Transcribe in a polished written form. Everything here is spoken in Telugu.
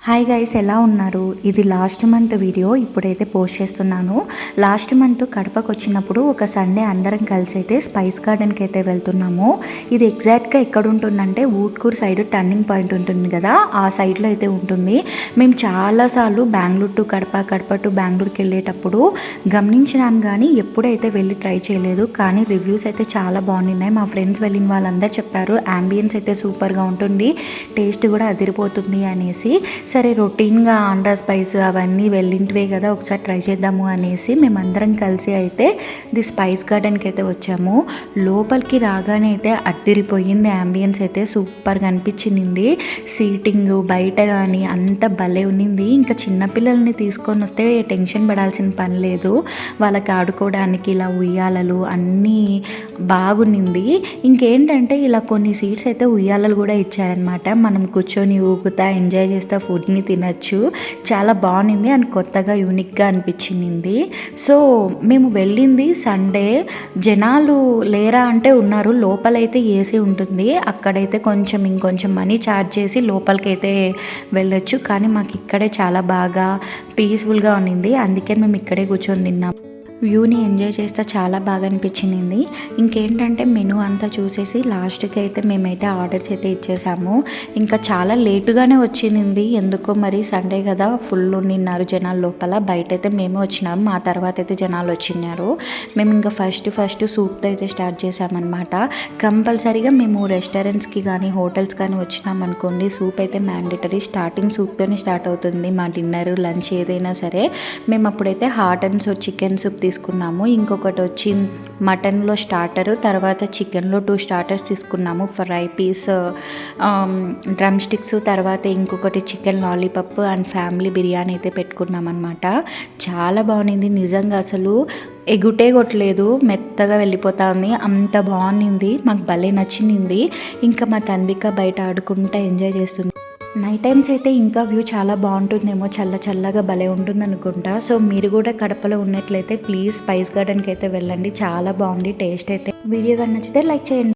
హాయ్ గైస్, ఎలా ఉన్నారు? ఇది లాస్ట్ మంత్ వీడియో ఇప్పుడైతే పోస్ట్ చేస్తున్నాను. లాస్ట్ మంత్ కడపకు వచ్చినప్పుడు ఒక సండే అందరం కలిసి అయితే స్పైస్ గార్డెన్కి అయితే వెళ్తున్నాము. ఇది ఎగ్జాక్ట్గా ఎక్కడ ఉంటుందంటే ఊట్కూరు సైడ్ టర్నింగ్ పాయింట్ ఉంటుంది కదా, ఆ సైడ్లో అయితే ఉంటుంది. మేము చాలాసార్లు బెంగళూరు టు కడప, కడప టు బెంగళూరుకి వెళ్ళేటప్పుడు గమనించినాను, కానీ ఎప్పుడైతే వెళ్ళి ట్రై చేయలేదు. కానీ రివ్యూస్ అయితే చాలా బాగున్నాయి. మా ఫ్రెండ్స్ వెళ్ళిన వాళ్ళందరూ చెప్పారు యాంబియన్స్ అయితే సూపర్గా ఉంటుంది, టేస్ట్ కూడా అదిరిపోతుంది అనేసి. సరే, రొటీన్గా ఆంధ్రా స్పైస్ అవన్నీ వెళ్ళింటివే కదా, ఒకసారి ట్రై చేద్దాము అనేసి మేమందరం కలిసి అయితే ది స్పైస్ గార్డెన్కి అయితే వచ్చాము. లోపలికి రాగానే అయితే అద్దిరిపోయింది. యాంబియన్స్ అయితే సూపర్గా అనిపించింది. సీటింగ్ బయట కానీ అంత భలే ఉన్నింది. ఇంకా చిన్నపిల్లల్ని తీసుకొని వస్తే టెన్షన్ పడాల్సిన పని లేదు. వాళ్ళకి ఆడుకోవడానికి ఇలా ఉయ్యాలలు అన్నీ బాగున్నింది. ఇంకేంటంటే ఇలా కొన్ని సీట్స్ అయితే ఉయ్యాలలు కూడా ఇచ్చారనమాట. మనం కూర్చొని ఊగుతా ఎంజాయ్ చేస్తా ఫుడ్ని తినచ్చు. చాలా బాగుంది అండ్ కొత్తగా యూనిక్గా అనిపించింది. సో మేము వెళ్ళింది సండే. జనాలు లేరా అంటే ఉన్నారు. లోపలైతే ఏసీ ఉంటుంది, అక్కడైతే ఇంకొంచెం మనీ ఛార్జ్ చేసి లోపలికైతే వెళ్ళొచ్చు. కానీ మాకు ఇక్కడే చాలా బాగా పీస్ఫుల్గా ఉన్నింది, అందుకే మేము ఇక్కడే కూర్చొని తిన్నాం. వ్యూని ఎంజాయ్ చేస్తే చాలా బాగా అనిపించింది. ఇంకేంటంటే మెనూ అంతా చూసేసి లాస్ట్కి అయితే మేమైతే ఆర్డర్స్ అయితే ఇచ్చేసాము. ఇంకా చాలా లేటుగానే వచ్చింది ఎందుకో, మరి సండే కదా ఫుల్ నిన్నారు జనాలు లోపల. బయట అయితే మేము వచ్చినాము, మా తర్వాత అయితే జనాలు వచ్చినారు. మేము ఇంకా ఫస్ట్ సూప్తో అయితే స్టార్ట్ చేసామన్నమాట. కంపల్సరీగా మేము రెస్టారెంట్స్కి కానీ హోటల్స్ కానీ వచ్చినామనుకోండి, సూప్ అయితే మ్యాండేటరీ. స్టార్టింగ్ సూప్తోనే స్టార్ట్ అవుతుంది మా డిన్నర్ లంచ్ ఏదైనా సరే. మేము అప్పుడైతే హాట్ అండ్ చికెన్ సూప్ తీసుకున్నాము. ఇంకొకటి వచ్చి మటన్లో స్టార్టర్, తర్వాత చికెన్లో 2 స్టార్టర్స్ తీసుకున్నాము. ఫ్రై పీస్, డ్రమ్ స్టిక్స్, తర్వాత ఇంకొకటి chicken lollipop and family biryani అయితే పెట్టుకున్నాం అనమాట. చాలా బాగుంది నిజంగా, అసలు ఎగుటే కొట్టలేదు, మెత్తగా వెళ్ళిపోతా ఉంది, అంత బాగుంది. మాకు భలే నచ్చింది. ఇంకా మా తన్విక బయట ఆడుకుంటా ఎంజాయ్ చేస్తుంది. నైట్ టైమ్స్ అయితే ఇంకా వ్యూ చాలా బాగుంటుందేమో, చల్లగా భలే ఉంటుంది అనుకుంటా. సో మీరు కూడా కడపలో ఉన్నట్లయితే ప్లీజ్ స్పైస్ గార్డెన్కి అయితే వెళ్ళండి, చాలా బాగుంది టేస్ట్ అయితే. వీడియో కానీ నచ్చితే లైక్ చేయండి.